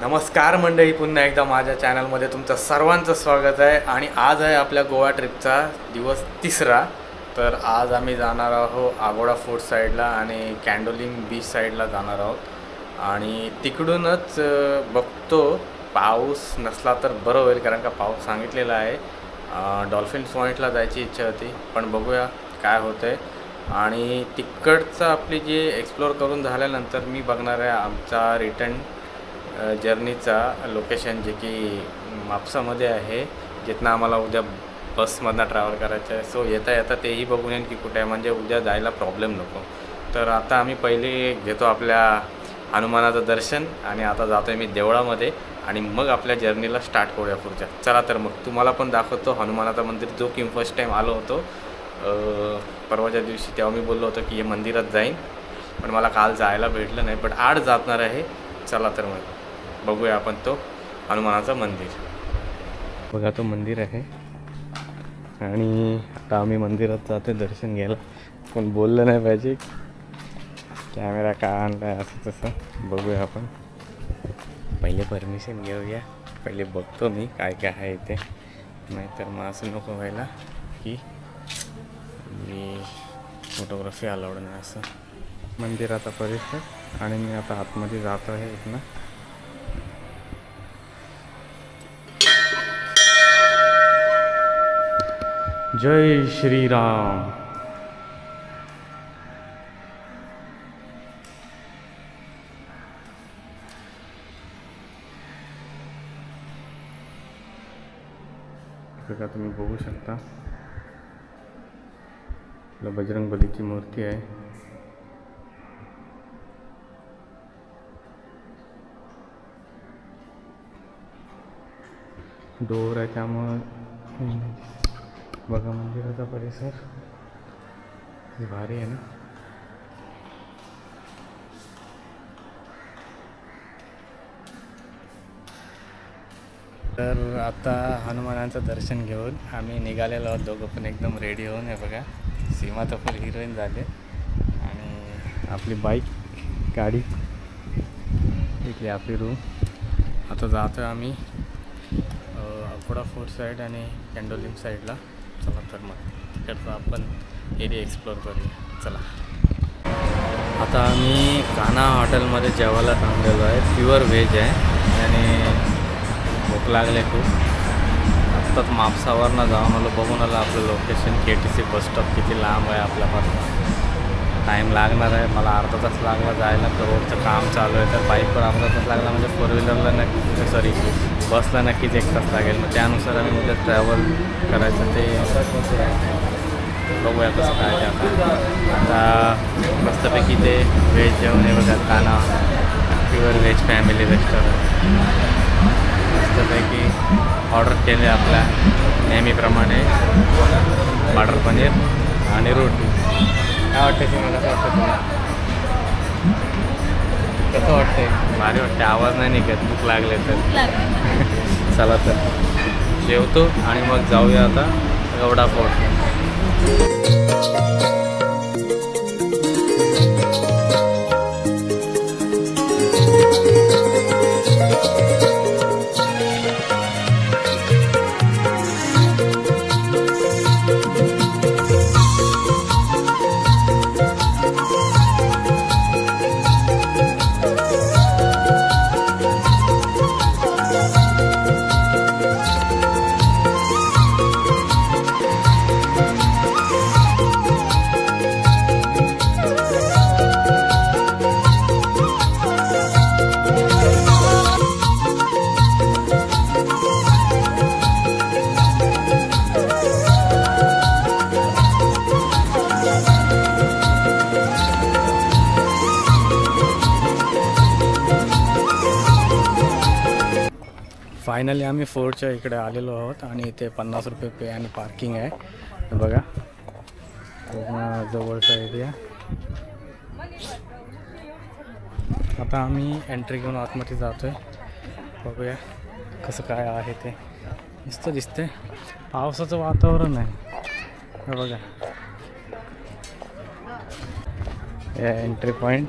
नमस्कार मंडळी, पुन्हा एकदा माझ्या चॅनलमध्ये तुमचं सर्वांचं स्वागत आहे. आणि आज आहे आपल्या गोवा ट्रिपचा दिवस 3रा. तर आज आम्ही जाणार आहोत आगोडा फोर्ट साईडला आणि कॅन्डोलिम बीच साईडला जाणार आहोत. आणि तिकडूनच बघतो पाऊस नसला तर बरं होईल, कारण का पाऊस सांगितलेला आहे. डॉल्फिन पॉईंटला जायची इच्छा होती, पण बघूया काय होतं आहे. आणि तिकडचं आपली जे एक्सप्लोअर करून झाल्यानंतर मी बघणार आहे आमचा रिटर्न जर्नीचा लोकेशन, जे की म्हापसामध्ये आहे, जिथनं आम्हाला उद्या बसमधनं ट्रॅव्हल करायचं आहे. सो येता येता तेही बघून येईन की कुठे आहे, म्हणजे उद्या जायला प्रॉब्लेम नको. तर आता आम्ही पहिले घेतो आपल्या हनुमानाचं दर्शन आणि आता जातो आहे मी देवळामध्ये आणि मग आपल्या जर्नीला स्टार्ट करूया पुढच्या. चला तर मग तुम्हाला पण दाखवतो हनुमानाचं मंदिर, जो की फर्स्ट टाईम आलो होतो परवाच्या दिवशी. तेव्हा मी बोललो होतो की हे मंदिरात जाईन, पण मला काल जायला भेटलं नाही. पण आज जाणार आहे. चला तर मग बघूया आपण तो हनुमानाचं मंदिर. बघा तो मंदिर आहे आणि आता आम्ही मंदिरात जातो दर्शन घ्यायला. पण बोललं नाही पाहिजे, कॅमेरा का आणला आहे असं तसं. बघूया आपण, पहिले परमिशन घेऊया. पहिले बघतो मी काय काय आहे इथे, नाहीतर मग असं नको व्हायला की मी फोटोग्राफी अलाउड नाही असं. मंदिराचा परिसर आणि मी आता आतमध्ये जातो आहे इथनं. जय श्रीराम. बघा तुम्ही बघू शकता, आपल्या बजरंगबलीची मूर्ती आहे. डोर आहे त्यामुळं बघा मंदिराचा परिसर भारी आहे ना. तर आता हनुमानाचं दर्शन घेऊन आम्ही निघालेलो आहोत, दोघं पण एकदम रेडी होऊन. आहे बघा, सीमा तर फुल हिरोईन झाले आणि आपली बाईक गाडी इथली आपली रूम. आता जातो आहे आम्ही आगोडा फोर्ट साईड आणि कॅन्डोलिम साईडला. चला तर मग तिकडचा आपण एरिया एक्सप्लोअर करूया. चला. आता आम्ही कान्हा हॉटेलमध्ये जेवायला थांबलेलो आहे. प्युअर व्हेज आहे आणि भूक लागले खूप. आत्ताच म्हापसावरनं जाऊन आलो, बघून आलं आपलं लोकेशन. KTC बस स्टॉप किती लांब आहे आपल्यापासून. टाईम लागणार आहे मला, अर्धा तास लागला जायला. तर रोडचं काम चालू आहे, तर बाईकवर अर्धा तास लागला म्हणजे फोर व्हीलरला नक्की, सॉरी बसला नक्कीच 1 तास लागेल. मग त्यानुसार आम्ही उद्या ट्रॅव्हल करायचं ते बघूया कसं काय. आता मस्तपैकी ते व्हेज जेवण आहे बघा, Kanha pure veg family restaurant. मस्तपैकी ऑर्डर केले आपल्या नेहमीप्रमाणे बटर पनीर आणि रोटी. काय वाटतं की मला, कसं वाटतं तुला? कसं वाटतंय? भारी वाटते. आवाज नाही निघत, भूक लागले तर. चला तर जेवतो आणि मग जाऊया आता आगोडा फोर्ट. फायनली आम्ही फोर्टच्या इकडे आलेलो आहोत आणि इथे 50 रुपये पे आणि पार्किंग आहे. बघा जवळचा एरिया. आता आम्ही एंट्री घेऊन आतमध्ये जातो आहे. बघूया कसं काय आहे ते. मस्त दिसते, पावसाचं वातावरण आहे. बघा एंट्री पॉईंट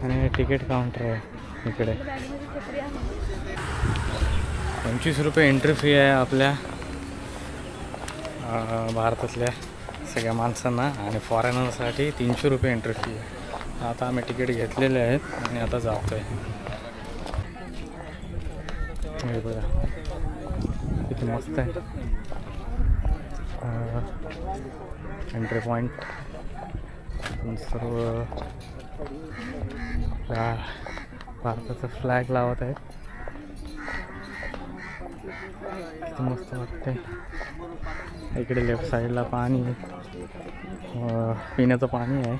आणि तिकीट काउंटर आहे. इकडे 25 रुपये एंट्री फी आहे आपल्या भारतातल्या सगळ्या माणसांना आणि फॉरेनरसाठी 300 रुपये एंट्री फी आहे. आता आम्ही तिकीट घेतलेले आहेत आणि आता जातो आहे. हे बघा किती मस्त आहे एंट्री पॉईंट. सर्व भारताचा फ्लॅग लावत आहेत. किती मस्त वाटते. इकडे लेफ्ट साईडला पाणी पिण्याचं पाणी आहे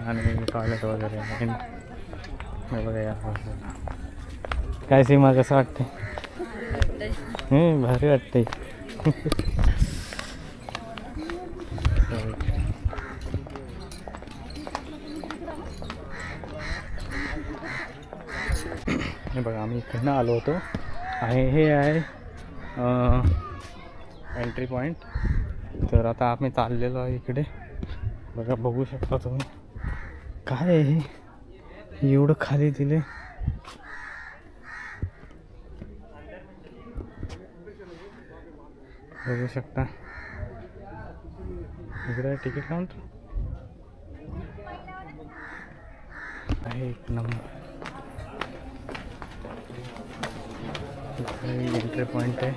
आणि टॉयलेट वगैरे आहे. बघा या काय सीमा कसं वाटते? भारी वाटते. हे बघा आम्ही इकडनं आलो होतो आणि हे आहे एंट्री पॉईंट. तर आता आम्ही चाललेलो आहे इकडे. बघा बघू शकता तुम्ही काय आहे एवढं खाली दिले. बघू शकता इकडे तिकीट काउंटर आहे. एक नंबर एंट्री पॉइंट आहे.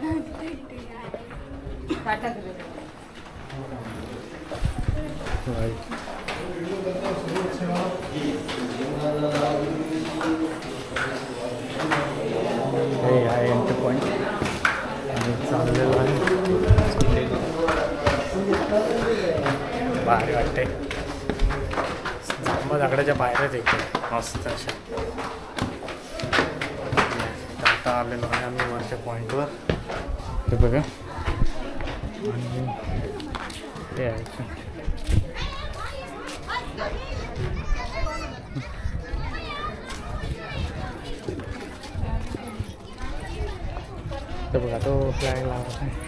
हे आहे एंट्री पॉइंट आणि चाललेलं आहे. भारी वाटते. दगडाच्या बाहेरच इकडे मस्त अशा. आता आलेलो आहे आम्ही वरच्या पॉईंटवर. ते बघा आणि ते आहे ते बघा तो फ्लॅग लावत आहे.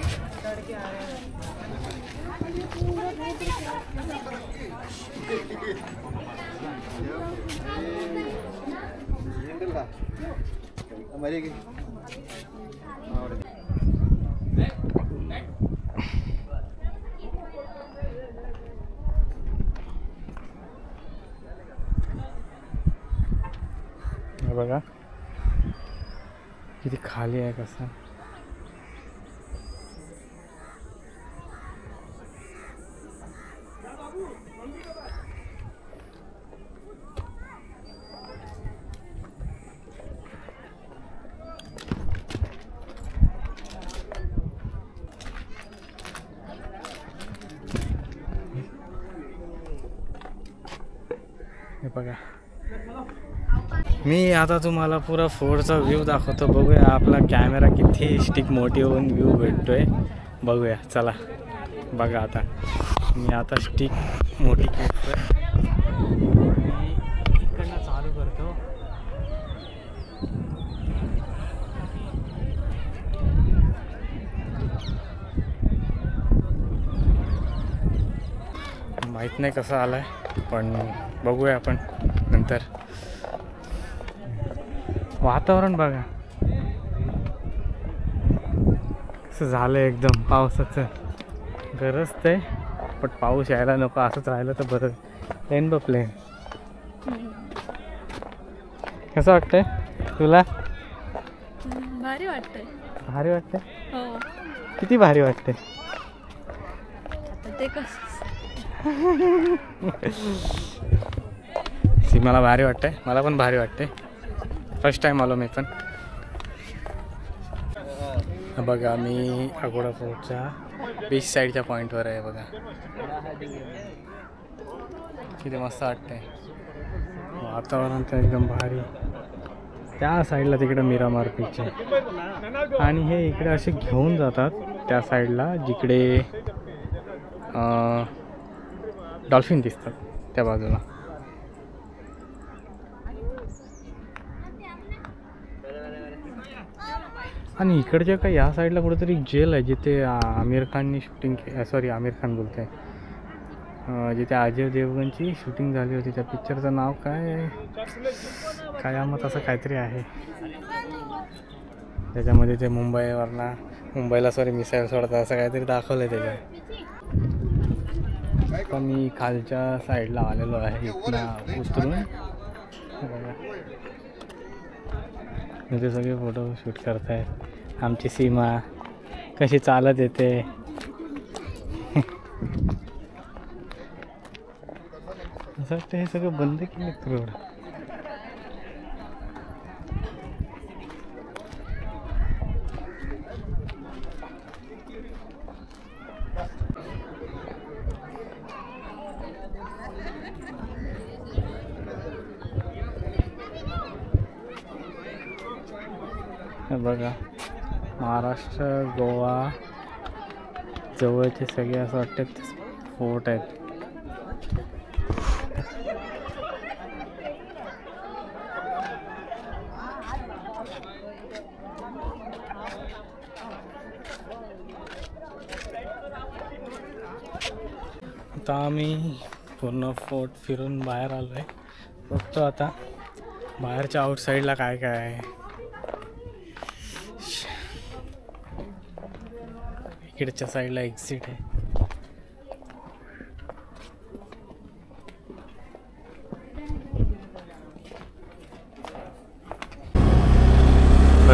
बघा किती खाली आहे कसं. हे बघा मी आता तुम्हाला पुरा फोरचा व्ह्यू दाखवतो. बघूया आपला कॅमेरा किती स्टिक मोठी होऊन व्ह्यू भेटतोय. बघूया चला. बघा आता मी आता स्टिक मोठी करतोय. इकडनं चालू करतो. माहीत नाही कसं आलाय पण बघूया आपण नंतर. वातावरण बघा कसं झालं एकदम पावसाचं. गरजतंय पण पाऊस यायला नको. असंच राहिलं तर बरं. प्लेन ब प्लेन. कसं वाटतंय तुला? भारी वाटतंय. भारी वाटतंय. हो किती भारी वाटतंय ते कसं. सीमाला भारी वाटतंय. मला पण भारी वाटतंय. फर्स्ट टाइम आलो मी पण. बघा मी अगोडा फोर्टच्या बीच साईडच्या पॉईंटवर आहे. बघा किती मस्त वाटतंय. वातावरण तर एकदम भारी. त्या साईडला तिकडे मिरामार बीच आहे आणि हे इकडे असे घेऊन जातात त्या साईडला जिकडे डॉल्फिन दिसतात त्या बाजूला. आणि इकडच्या का या साईडला कुठेतरी जेल आहे जिथे आमिर खाननी शूटिंग सॉरी आमिर खान बोलते जिथे अजय देवगणची शूटिंग झाली होती. त्या पिक्चरचं नाव काय कयामत असं काहीतरी आहे. त्याच्यामध्ये ते मुंबईला मिसाईल सोडतात असं काहीतरी दाखवलं आहे त्याच्यात. पण मी खालच्या साईडला आलेलो आहे इथनं उतरून. इथे सगळे फोटो शूट करतायत. आमची सीमा कशी चालत येते. असं वाटतं हे सगळं बंद केलं रोड. बघा महाराष्ट्र गोवा जवळचे सगळे असं वाटतं फोर्ट आहेत. आता आम्ही पूर्ण फोर्ट फिरून बाहेर आलो आहे. बघतो आता बाहेरच्या आउटसाईडला काय काय आहे. इकडच्या साईडला एक्झिट आहे.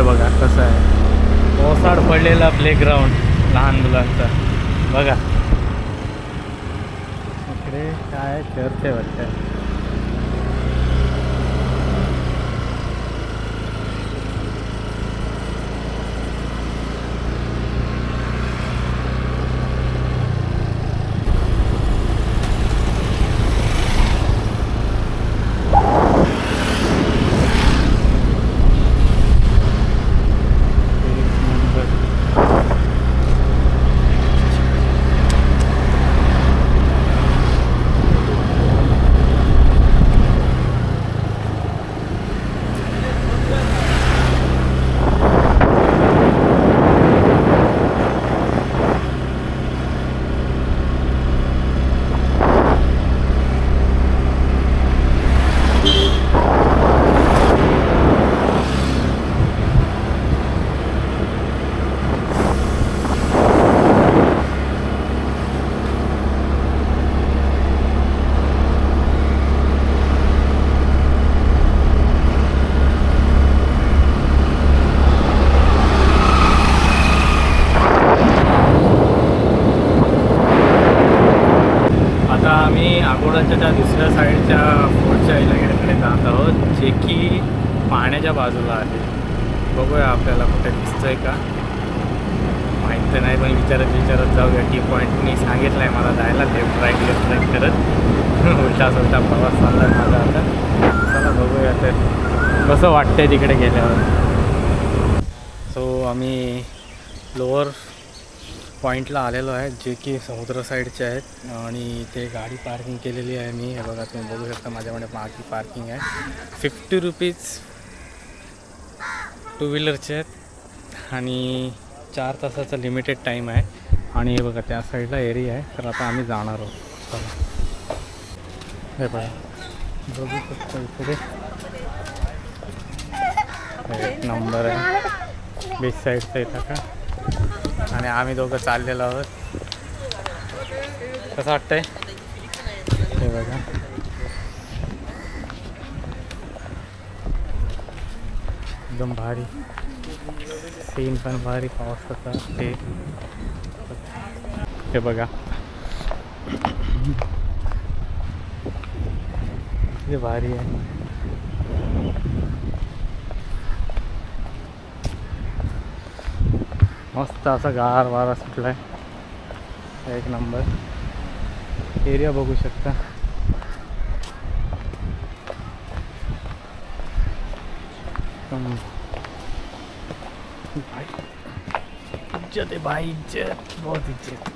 बघा कसं आहे ओसाड पडलेला प्लेग्राऊंड लहान मुलांचा. बघा इकडे काय चर्च आहे वाटतं. त्या दुसऱ्या साईडच्या फोर्टच्या इलाक्याकडे जात आहोत जे की पाण्याच्या बाजूला आहे. बघूया आपल्याला कुठे दिसतंय का माहीत तर नाही पण विचारत जाऊया. टी पॉईंटनी सांगितलं आहे मला जायला लेफ्ट राईट करत उलटा सुलटा प्रवास चालला आहे माझा आता. चला बघूया तर कसं वाटतंय तिकडे गेल्यावर. सो आम्ही लोअर पॉईंटला आलेलो आहे जे की समुद्र साईडचे आहेत आणि इथे गाडी पार्किंग केलेली आहे मी. हे बघा तुम्ही बघू शकता माझ्याकडे मागे पार्किंग आहे. 50 रुपीज टू व्हीलरचे आहेत आणि 4 तासाचा लिमिटेड टाईम आहे. आणि हे बघा त्या साईडला एरिया आहे तर आता आम्ही जाणार आहोत. चला हे बघा बघू शकता इकडे एक नंबर आहे बीच साईडचा इथं का. आणि आम्ही दोघं चाललेलो आहोत. कसं वाटतंय हे बघा. एकदम भारी सीन पण भारी पावसाचा हे बघा. किती भारी आहे. मस्त असा गार वारा सुटला आहे. एक नंबर एरिया बघू शकता. इज्जत है भाई, इज्जत, बहुत इज्जत.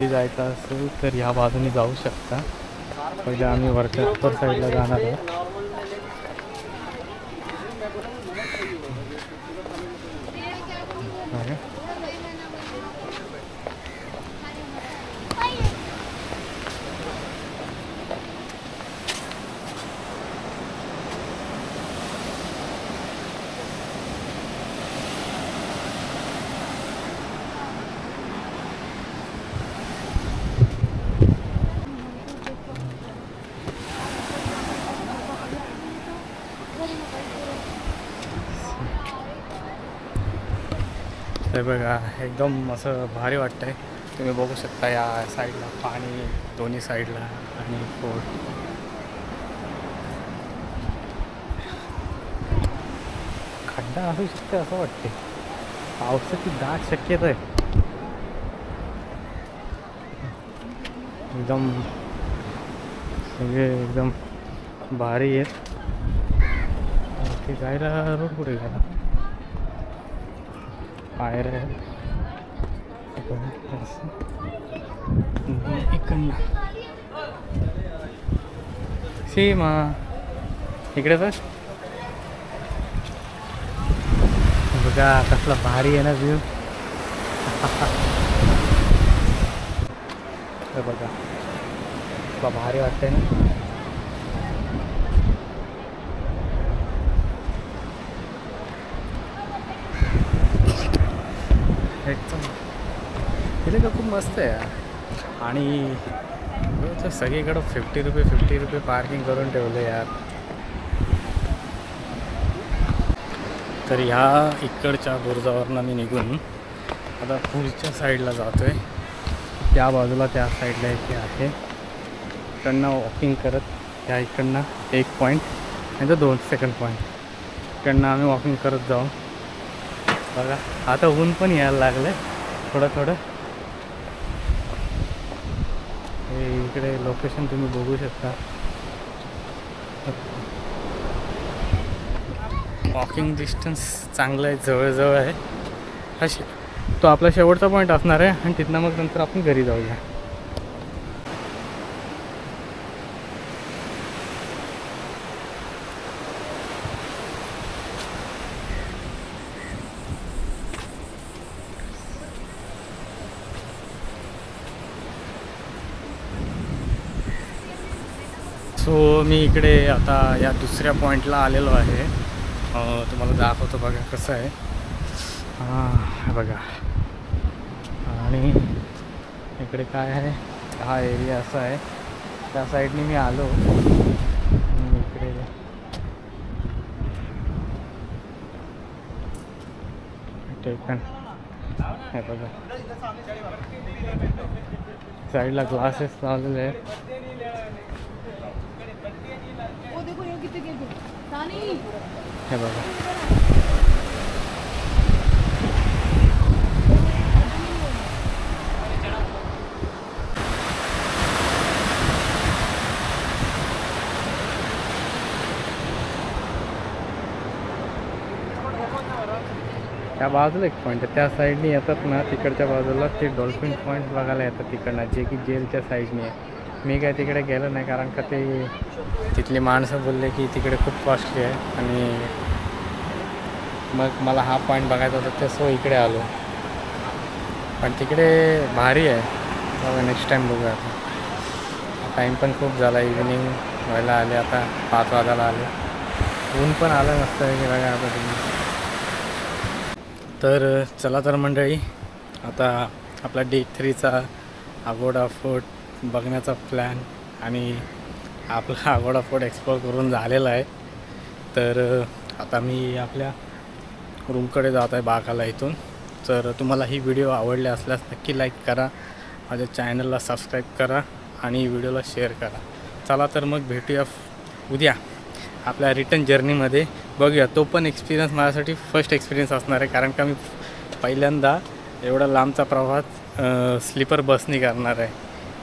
जायचं असेल तर ह्या बाजूने जाऊ शकता. पहिले आम्ही वरच्या साईडला जाणार आहोत. ते बघा एकदम असं भारी वाटतंय. तुम्ही बघू शकता या साईडला पाणी दोन्ही साईडला आणि फोर्ट. खड्डा असू शकते असं वाटते. पावसाची दाट शक्यता आहे. एकदम सगळे एकदम भारी आहेत. ते जायला रोड कुठे गेला? पायर आहे इकडनं. सीमा इकडे तर बघा कसला भारी आहे ना व्ह्यू. बघा कसला भारी वाटतंय ना. एकदम इथे का खूप मस्त आहे. आणि सगळीकडं 50 रुपये पार्किंग करून ठेवलं यार. तर ह्या इकडच्या बुरुजावरनं मी निघून आता पुढच्या साईडला जातो आहे. त्या बाजूला त्या साईडला एक आहे. इकडनं वॉकिंग करत त्या इकडनं 1 पॉईंट नाही तर 2 सेकंड पॉईंट इकडनं आम्ही वॉकिंग करत जाऊ. बघा आता ऊन पण यायला लागलं आहे थोडं थोडं. हे इकडे लोकेशन तुम्ही बघू शकता. वॉकिंग डिस्टन्स चांगलं आहे, जवळजवळ आहे. अशी तो आपला शेवटचा पॉईंट असणार आहे आणि तिथनं मग नंतर आपण घरी जाऊया. सो मी इकडे आता या दुसऱ्या पॉईंटला आलेलो आहे. तुम्हाला दाखवतो बघा कसं आहे. हां बघा. आणि इकडे काय आहे, हा एरिया असा आहे. त्या साईडने मी आलो. इकडे टेकन हे बघा साईडला ग्लासेस लावलेले आहेत. हे बघा त्या बाजूला एक पॉईंट आहे. त्या साईडने येतात ना तिकडच्या बाजूला ते डॉल्फिन पॉईंट बघायला येतात तिकडनं, जे की जेलच्या साईडने आहे. मी काय तिकडे गेलो नाही कारण का ते तिथली माणसं बोलले की तिकडे खूप कॉस्टली आहे. आणि मग मला हा पॉईंट बघायचा होता ते सो इकडे आलो. पण तिकडे भारी आहे. बघा नेक्स्ट टाईम बघूया. आता टाईम पण खूप झाला, इव्हिनिंग व्हायला आले. आता 5 वाजायला आले. ऊन पण आलं नसतं की बघा आता तुम्ही. तर चला तर मंडळी, आता आपला डे 3चा अगोडा फोर्ट बघण्याचा प्लॅन आणि आपला अगोडा फोर्ट एक्सप्लोर करून झालेला आहे. तर आता मी आपल्या रूमकडे जात आहे बागाला इथून. तर तुम्हाला ही व्हिडिओ आवडली असल्यास नक्की लाईक करा, माझ्या चॅनलला सबस्क्राईब करा आणि व्हिडिओला शेअर करा. चला तर मग भेटूया उद्या आपल्या रिटर्न जर्नीमध्ये. बघूया, तो पण एक्सपिरियन्स माझ्यासाठी फर्स्ट एक्सपिरियन्स असणार आहे कारण का मी पहिल्यांदा एवढा लांबचा प्रवास स्लीपर बसनी करणार आहे.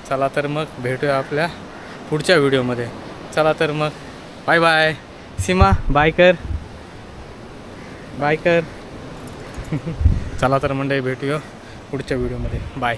चला तर मग भेटूया आपल्या पुढच्या व्हिडिओमध्ये. चला तर मग बाय बाय. सीमा बाय कर, बाय कर. चला तर मंडळी भेटूया पुढच्या व्हिडिओमध्ये. बाय.